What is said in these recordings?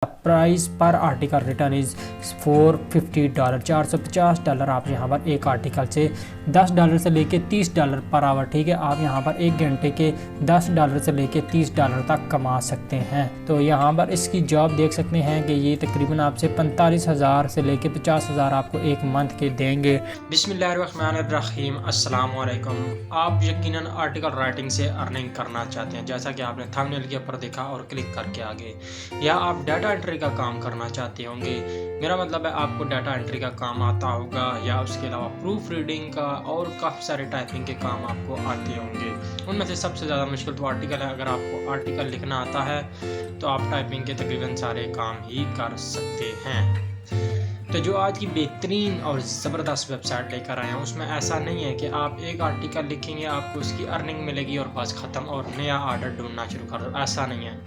Price पर article return is $450, $450 आप यहाँ पर एक आर्टिकल से $10 से लेके $30 पर आवर, ठीक है। आप यहाँ पर एक घंटे के $10 से लेके $30 तक कमा सकते हैं। तो यहाँ पर इसकी जॉब देख सकते हैं कि ये तकरीबन आपसे 45,000 से लेके 50,000 आपको एक मंथ के देंगे। बिस्मिल्लाहिर्रहमानिर्रहीम, अस्सलाम वालेकुम। आप यकीनन आर्टिकल राइटिंग से अर्निंग करना चाहते हैं, जैसा कि आपने थंबनेल के ऊपर देखा और क्लिक करके आगे, या आप डाटा एंट्री का काम करना चाहते होंगे। मेरा मतलब है आपको डाटा एंट्री का काम आता होगा, या उसके अलावा प्रूफ रीडिंग का और काफ़ी सारे टाइपिंग के काम आपको आते होंगे। उनमें से सबसे ज़्यादा मुश्किल तो आर्टिकल है। अगर आपको आर्टिकल लिखना आता है तो आप टाइपिंग के तकरीबन सारे काम ही कर सकते हैं। तो जो आज की बेहतरीन और ज़बरदस्त वेबसाइट लेकर आए हैं, उसमें ऐसा नहीं है कि आप एक आर्टिकल लिखेंगे आपको उसकी अर्निंग मिलेगी और बस ख़त्म और नया आर्डर ढूंढना शुरू कर दो, ऐसा नहीं है।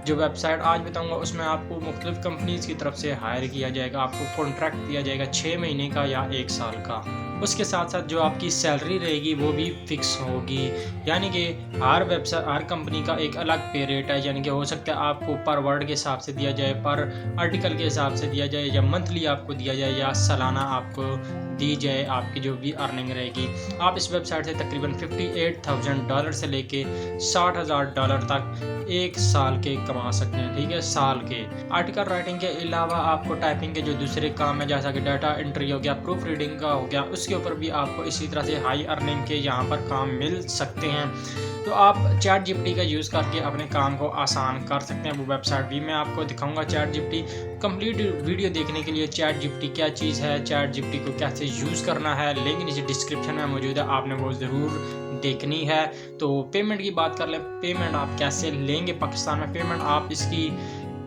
जो वेबसाइट आज बताऊंगा उसमें आपको मुख्तलिफ कंपनीज़ की तरफ से हायर किया जाएगा, आपको कॉन्ट्रैक्ट दिया जाएगा 6 महीने का या 1 साल का। उसके साथ साथ जो आपकी सैलरी रहेगी वो भी फिक्स होगी, यानी कि हर वेबसाइट हर कंपनी का एक अलग पे रेट है। यानी कि हो सकता है आपको पर वर्ड के हिसाब से दिया जाए, पर आर्टिकल के हिसाब से दिया जाए, या मंथली आपको दिया जाए, या सालाना आपको दी जाए आपकी जो भी अर्निंग रहेगी। आप इस वेबसाइट से तकरीबन $58,000 से लेके $60,000 तक एक साल के कमा सकते हैं, ठीक है, साल के। आर्टिकल राइटिंग के अलावा आपको टाइपिंग के जो दूसरे काम है, जैसा कि डाटा एंट्री हो गया, प्रूफ रीडिंग का हो गया, उसके ऊपर भी आपको इसी तरह से हाई अर्निंग के यहाँ पर काम मिल सकते हैं। तो आप चैट जीपीटी का यूज़ करके अपने काम को आसान कर सकते हैं। वो वेबसाइट भी मैं आपको दिखाऊंगा। चैट जीपीटी कंप्लीट वीडियो देखने के लिए चैट जीपीटी क्या चीज़ है, चैट जीपीटी को कैसे यूज़ करना है, लिंक नीचे डिस्क्रिप्शन में मौजूद है, आपने वो ज़रूर देखनी है। तो पेमेंट की बात कर लें, पेमेंट आप कैसे लेंगे पाकिस्तान में। पेमेंट आप इसकी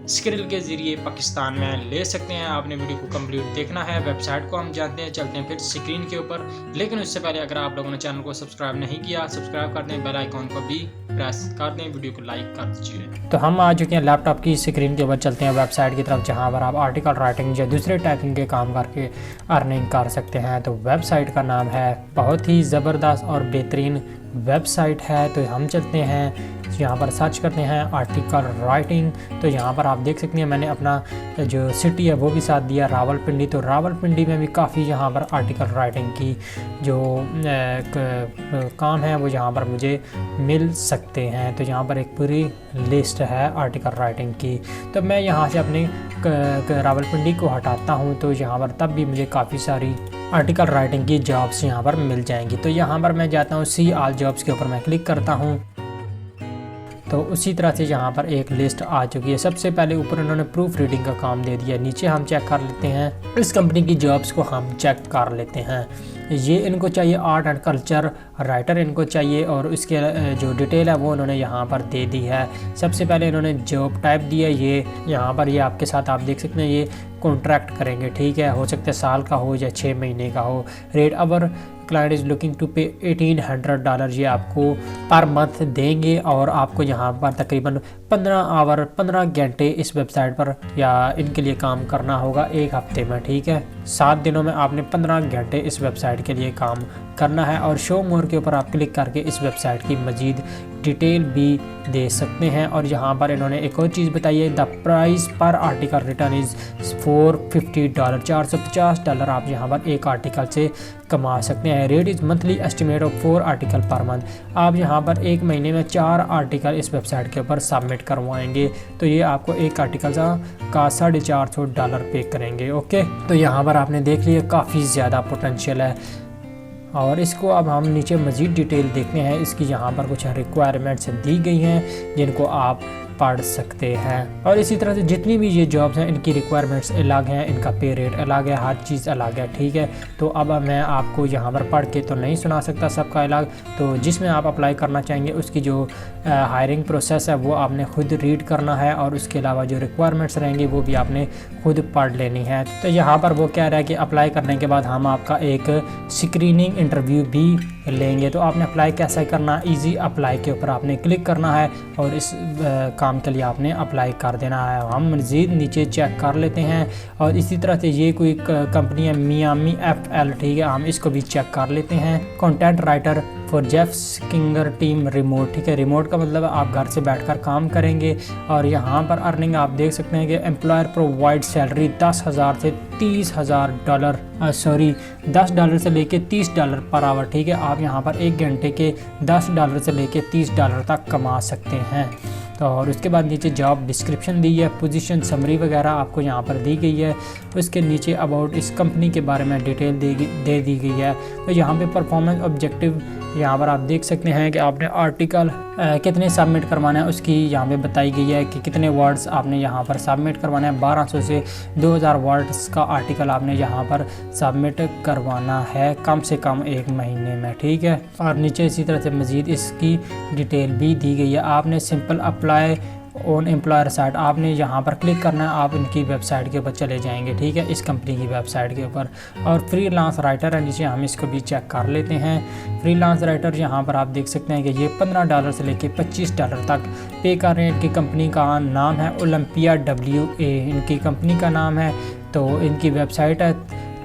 स्क्रिल के ज़रिए पाकिस्तान में ले सकते हैं। आपने वीडियो को कंप्लीट देखना है। वेबसाइट को हम जानते हैं, चलते हैं फिर स्क्रीन के ऊपर। लेकिन उससे पहले अगर आप लोगों ने चैनल को सब्सक्राइब नहीं किया, सब्सक्राइब कर दें, बेल आइकॉन को भी प्रेस कर दें, वीडियो को लाइक कर दीजिए। तो हम आ चुके हैं लैपटॉप की स्क्रीन के ऊपर, चलते हैं वेबसाइट की तरफ, जहाँ पर आप आर्टिकल राइटिंग या दूसरे टाइपिंग के काम करके अर्निंग कर सकते हैं। तो वेबसाइट का नाम है, बहुत ही ज़बरदस्त और बेहतरीन वेबसाइट है। तो हम चलते हैं यहाँ पर, सर्च करते हैं आर्टिकल राइटिंग। तो यहाँ पर आप देख सकते हैं मैंने अपना जो सिटी है वो भी साथ दिया, रावलपिंडी। तो रावलपिंडी में भी काफ़ी यहाँ पर आर्टिकल राइटिंग की जो काम है वो यहाँ पर मुझे मिल सकते हैं। तो यहाँ पर एक पूरी लिस्ट है आर्टिकल राइटिंग की। तो मैं यहाँ से अपने रावलपिंडी को हटाता हूँ, तो यहाँ पर तब भी मुझे काफ़ी सारी आर्टिकल राइटिंग की जॉब्स यहाँ पर मिल जाएंगी। तो यहाँ पर मैं जाता हूँ सी ऑल जॉब्स के ऊपर मैं क्लिक करता हूँ। तो उसी तरह से यहाँ पर एक लिस्ट आ चुकी है। सबसे पहले ऊपर उन्होंने प्रूफ रीडिंग का काम दे दिया, नीचे हम चेक कर लेते हैं इस कंपनी की जॉब्स को हम चेक कर लेते हैं। ये इनको चाहिए आर्ट एंड कल्चर राइटर इनको चाहिए, और इसके जो डिटेल है वो उन्होंने यहाँ पर दे दी है। सबसे पहले इन्होंने जॉब टाइप दिया, ये यहाँ पर ये आपके साथ आप देख सकते हैं, ये कॉन्ट्रैक्ट करेंगे, ठीक है, हो सकता है साल का हो या 6 महीने का हो। Rate our client is looking to pay $1,800, ये आपको पर मंथ देंगे, और आपको यहाँ पर तकरीबन 15 घंटे इस वेबसाइट पर या इनके लिए काम करना होगा एक हफ्ते में, ठीक है। 7 दिनों में आपने 15 घंटे इस वेबसाइट के लिए काम करना है। और शो मोर के ऊपर आप क्लिक करके इस वेबसाइट की मज़ीद डिटेल भी दे सकते हैं। और यहाँ पर इन्होंने एक और चीज़ बताई है, द प्राइस पर आर्टिकल रिटर्न इज़ $450, $450 आप यहाँ पर एक आर्टिकल से कमा सकते हैं। Rate is monthly estimate of 4 article per month. आप यहाँ पर एक महीने में 4 आर्टिकल इस वेबसाइट के ऊपर सबमिट करवाएंगे, तो ये आपको एक आर्टिकल का $450 पे करेंगे, ओके। तो यहाँ पर आपने देख लिया काफ़ी ज़्यादा पोटेंशियल है। और इसको अब हम नीचे मज़ीद डिटेल देखते हैं। इसकी यहाँ पर कुछ रिक्वायरमेंट्स दी गई हैं जिनको आप पढ़ सकते हैं। और इसी तरह से जितनी भी ये जॉब्स हैं इनकी रिक्वायरमेंट्स अलग हैं, इनका पे रेट अलग है, हर चीज़ अलग है, ठीक है। तो अब मैं आपको यहाँ पर पढ़ के तो नहीं सुना सकता सबका अलग। तो जिसमें आप अप्लाई करना चाहेंगे उसकी जो हायरिंग प्रोसेस है वो आपने खुद रीड करना है, और उसके अलावा जो रिक्वायरमेंट्स रहेंगी वो भी आपने खुद पढ़ लेनी है। तो यहाँ पर वो कह रहा है कि अप्लाई करने के बाद हम आपका एक स्क्रीनिंग इंटरव्यू भी लेंगे। तो आपने अप्लाई कैसे करना, ईजी अप्लाई के ऊपर आपने क्लिक करना है और इस काम के लिए आपने अप्लाई कर देना है। हम मज़ीद नीचे चेक कर लेते हैं। और इसी तरह से ये कोई कंपनी है मियामी FL, ठीक है, हम इसको भी चेक कर लेते हैं। Content writer for Jeff Skinger team remote, ठीक है। रिमोट का मतलब आप घर से बैठकर काम करेंगे। और यहाँ पर अर्निंग आप देख सकते हैं कि एम्प्लॉयर प्रोवाइड सैलरी $10,000 से $30,000 $10 से लेके $30 पर आवर, ठीक है। आप यहाँ पर 1 घंटे के $10 से लेके $30 तक कमा सकते हैं। तो और उसके बाद नीचे जॉब डिस्क्रिप्शन दी है, पोजीशन समरी वगैरह आपको यहाँ पर दी गई है। उसके नीचे अबाउट इस कंपनी के बारे में डिटेल दे दी गई है। तो यहाँ पे परफॉर्मेंस ऑब्जेक्टिव यहाँ पर आप देख सकते हैं कि आपने आर्टिकल कितने सबमिट करवाना है, उसकी यहाँ पे बताई गई है कि कितने वर्ड्स आपने यहाँ पर सबमिट करवाना है। 1200 से 2000 वर्ड्स का आर्टिकल आपने यहाँ पर सबमिट करवाना है कम से कम 1 महीने में, ठीक है। और नीचे इसी तरह से मज़ीद इसकी डिटेल भी दी गई है। आपने simple apply on employer site, आपने यहाँ पर क्लिक करना है, आप इनकी वेबसाइट के ऊपर चले जाएंगे, ठीक है, इस कंपनी की वेबसाइट के ऊपर। और फ्रीलांस राइटर है नीचे, हम इसको भी चेक कर लेते हैं। फ्रीलांस राइटर यहाँ पर आप देख सकते हैं कि ये $15 से लेके $25 तक पे कर रहे हैं। इनकी कंपनी का नाम है ओलंपिया WA, इनकी कंपनी का नाम है। तो इनकी वेबसाइट है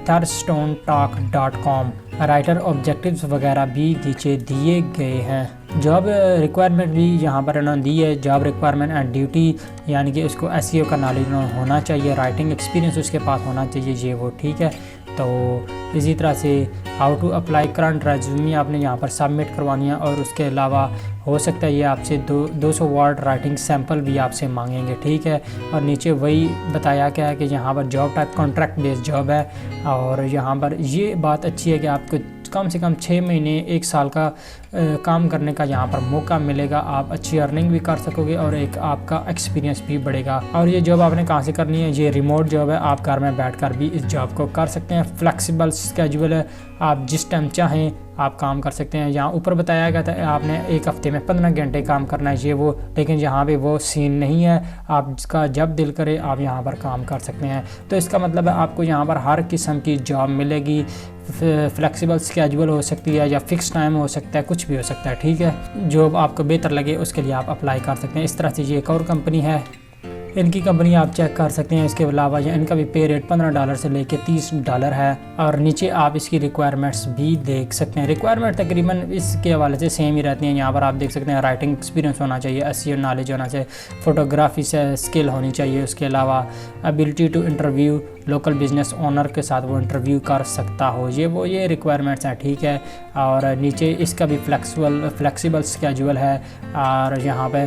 thurstonetalk.com। राइटर ऑब्जेक्टिव्स वगैरह भी नीचे दिए गए हैं। जॉब रिक्वायरमेंट भी यहाँ पर इन्होंने दी है। जॉब रिक्वायरमेंट एंड ड्यूटी, यानी कि उसको SEO का नॉलेज होना चाहिए, राइटिंग एक्सपीरियंस उसके पास होना चाहिए, ये वो, ठीक है। तो इसी तरह से how to apply current resume आपने यहाँ पर सबमिट करवानी है। और उसके अलावा हो सकता है ये आपसे 200 वर्ड राइटिंग सैम्पल भी आपसे मांगेंगे, ठीक है। और नीचे वही बताया गया है कि यहाँ पर job type contract based job है। और यहाँ पर ये बात अच्छी है कि आपको कम से कम 6 महीने 1 साल का काम करने का यहाँ पर मौका मिलेगा। आप अच्छी अर्निंग भी कर सकोगे और एक आपका एक्सपीरियंस भी बढ़ेगा। और ये जॉब आपने कहाँ से करनी है, ये रिमोट जॉब है, आप घर में बैठकर भी इस जॉब को कर सकते हैं। फ्लेक्सिबल स्केड्यूल है, आप जिस टाइम चाहें आप काम कर सकते हैं। यहाँ ऊपर बताया गया था आपने 1 हफ्ते में 15 घंटे काम करना है, ये वो, लेकिन यहाँ पे वो सीन नहीं है। आप जिसका जब दिल करे आप यहाँ पर काम कर सकते हैं। तो इसका मतलब है आपको यहाँ पर हर किस्म की जॉब मिलेगी। फ्लेक्सिबल स्केड्यूल हो सकती है या फिक्स टाइम हो सकता है, कुछ भी हो सकता है, ठीक है। जो आपको बेहतर लगे उसके लिए आप अप्लाई कर सकते हैं। इस तरह से ये एक और कंपनी है, इनकी कंपनी आप चेक कर सकते हैं। इसके अलावा इनका भी पे रेट $15 से लेके $30 है। और नीचे आप इसकी रिक्वायरमेंट्स भी देख सकते हैं। रिक्वायरमेंट तकरीबन इसके हवाले से सेम ही रहती हैं। यहाँ पर आप देख सकते हैं राइटिंग एक्सपीरियंस होना चाहिए, SEO नॉलेज होना चाहिए, फोटोग्राफी से स्किल होनी चाहिए। उसके अलावा ability to interview local business owner के साथ वो इंटरव्यू कर सकता हो, ये रिक्वायरमेंट्स हैं, ठीक है। और नीचे इसका भी फ्लेक्सिबल स्केड्यूल है। और यहाँ पे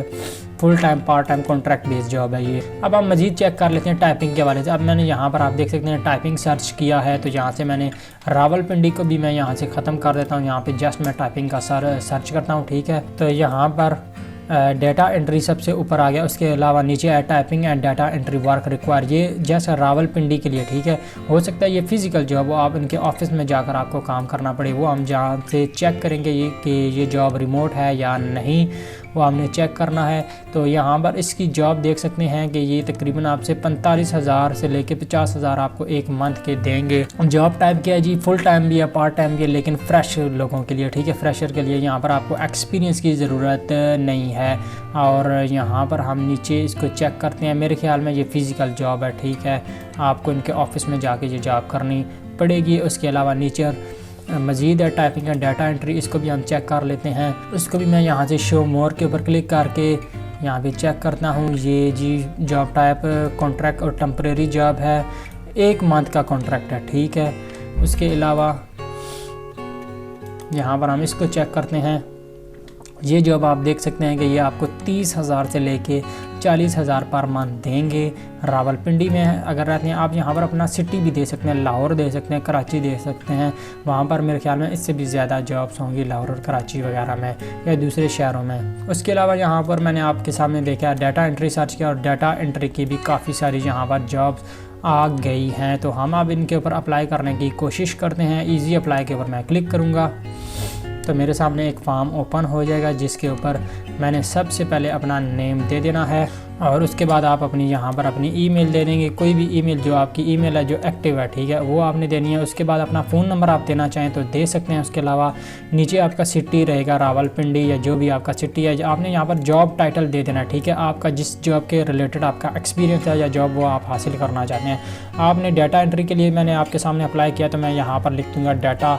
full time part time contract based job है ये। अब हम मज़ीद चेक कर लेते हैं टाइपिंग के हवाले से। अब मैंने यहाँ पर आप देख सकते हैं टाइपिंग सर्च किया है, तो यहाँ से मैंने रावलपिंडी को भी मैं यहाँ से ख़त्म कर देता हूँ। यहाँ पे जस्ट मैं टाइपिंग का सर्च करता हूँ, ठीक है। तो यहाँ पर डेटा एंट्री सबसे ऊपर आ गया। उसके अलावा नीचे है typing and data entry work require, ये जैसा रावलपिंडी के लिए, ठीक है। हो सकता है ये फिज़िकल जॉब हो, आप इनके ऑफिस में जाकर आपको काम करना पड़े, वो हम जहाँ से चेक करेंगे कि ये जॉब रिमोट है या नहीं, वो हमने चेक करना है। तो यहाँ पर इसकी जॉब देख सकते हैं कि ये तकरीबन आपसे 45,000 से लेके 50,000 आपको 1 मंथ के देंगे। जॉब टाइप क्या है जी, फुल टाइम भी है, पार्ट टाइम भी है, लेकिन फ्रेश लोगों के लिए, ठीक है। फ्रेशर के लिए यहाँ पर आपको एक्सपीरियंस की ज़रूरत नहीं है। और यहाँ पर हम नीचे इसको चेक करते हैं। मेरे ख्याल में ये फ़िज़िकल जॉब है, ठीक है। आपको इनके ऑफिस में जाके ये जॉब करनी पड़ेगी। उसके अलावा नीचे मज़ीद है टाइपिंग एंड डाटा एंट्री, इसको भी हम चेक कर लेते हैं। उसको भी मैं यहाँ से शो मोर के ऊपर क्लिक करके यहाँ पे चेक करता हूँ। ये जी जॉब टाइप कॉन्ट्रैक्ट और टेम्परेरी जॉब है, 1 मंथ का कॉन्ट्रैक्ट है, ठीक है। उसके अलावा यहाँ पर हम इसको चेक करते हैं। ये जॉब आप देख सकते हैं कि ये आपको 30,000 से लेके 40,000 पर मंथ देंगे। रावलपिंडी में अगर रहते हैं आप, यहाँ पर अपना सिटी भी दे सकते हैं, लाहौर दे सकते हैं, कराची दे सकते हैं। वहाँ पर मेरे ख्याल में इससे भी ज़्यादा जॉब्स होंगी लाहौर और कराची वगैरह में या दूसरे शहरों में। उसके अलावा यहाँ पर मैंने आपके सामने देखा डाटा एंट्री सर्च किया, और डाटा एंट्री की भी काफ़ी सारी यहाँ पर जॉब्स आ गई हैं। तो हम अब इनके ऊपर अप्लाई करने की कोशिश करते हैं। ईजी अप्लाई के ऊपर मैं क्लिक करूँगा तो मेरे सामने एक फॉर्म ओपन हो जाएगा, जिसके ऊपर मैंने सबसे पहले अपना नेम दे देना है। और उसके बाद आप अपनी यहाँ पर अपनी ईमेल दे देंगे, कोई भी ईमेल जो आपकी ईमेल है जो एक्टिव है, ठीक है, वो आपने देनी है। उसके बाद अपना फ़ोन नंबर आप देना चाहें तो दे सकते हैं। उसके अलावा नीचे आपका सिटी रहेगा रावलपिंडी या जो भी आपका सिटी है, आपने यहाँ पर जॉब टाइटल दे देना है, ठीक है। आपका जिस जॉब के रिलेटेड आपका एक्सपीरियंस है या जॉब वो आप हासिल करना चाहते हैं। आपने डाटा एंट्री के लिए मैंने आपके सामने अप्लाई किया, तो मैं यहाँ पर लिख दूँगा डाटा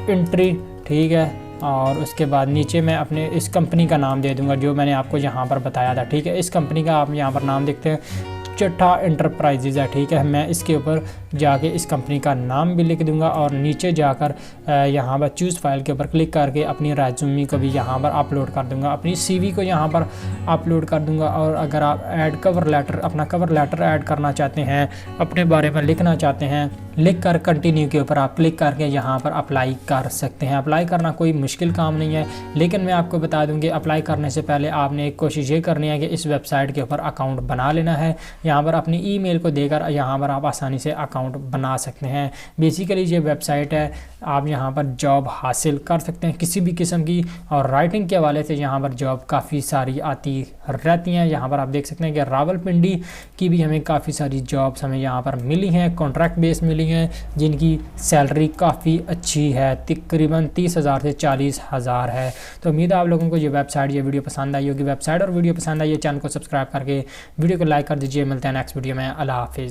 एंट्री, ठीक है। और उसके बाद नीचे मैं अपने इस कंपनी का नाम दे दूंगा जो मैंने आपको यहाँ पर बताया था, ठीक है। इस कंपनी का आप यहाँ पर नाम देखते हैं चट्टा एंटरप्राइजेज है, ठीक है। मैं इसके ऊपर जाके इस कंपनी का नाम भी लिख दूंगा और नीचे जाकर यहाँ पर चूज़ फाइल के ऊपर क्लिक करके अपनी रेज्यूमे को भी यहाँ पर अपलोड कर दूंगा, अपनी सीवी को यहाँ पर अपलोड कर दूंगा। और अगर आप ऐड कवर लेटर, अपना कवर लेटर ऐड करना चाहते हैं, अपने बारे में लिखना चाहते हैं, लिख कर कंटिन्यू के ऊपर आप क्लिक करके यहाँ पर अप्लाई कर सकते हैं। अप्लाई करना कोई मुश्किल काम नहीं है, लेकिन मैं आपको बता दूँ कि अप्लाई करने से पहले आपने एक कोशिश ये करनी है कि इस वेबसाइट के ऊपर अकाउंट बना लेना है। यहाँ पर अपनी ईमेल को देकर यहाँ पर आप आसानी से अकाउंट बना सकते हैं। बेसिकली ये वेबसाइट है, आप यहाँ पर जॉब हासिल कर सकते हैं किसी भी किस्म की, और राइटिंग के हवाले से यहाँ पर जॉब काफ़ी सारी आती रहती हैं। यहाँ पर आप देख सकते हैं कि रावलपिंडी की भी हमें काफ़ी सारी जॉब्स हमें यहाँ पर मिली हैं, कॉन्ट्रैक्ट बेस मिली हैं, जिनकी सैलरी काफ़ी अच्छी है, तकरीबन 30,000 से 40,000 है। तो उम्मीद है आप लोगों को ये वेबसाइट, ये वीडियो पसंद आई होगी। वेबसाइट और वीडियो पसंद आई है, चैनल को सब्सक्राइब करके वीडियो को लाइक कर दीजिए। मिलते हैं नेक्स्ट वीडियो में। अल्लाह हाफिज़।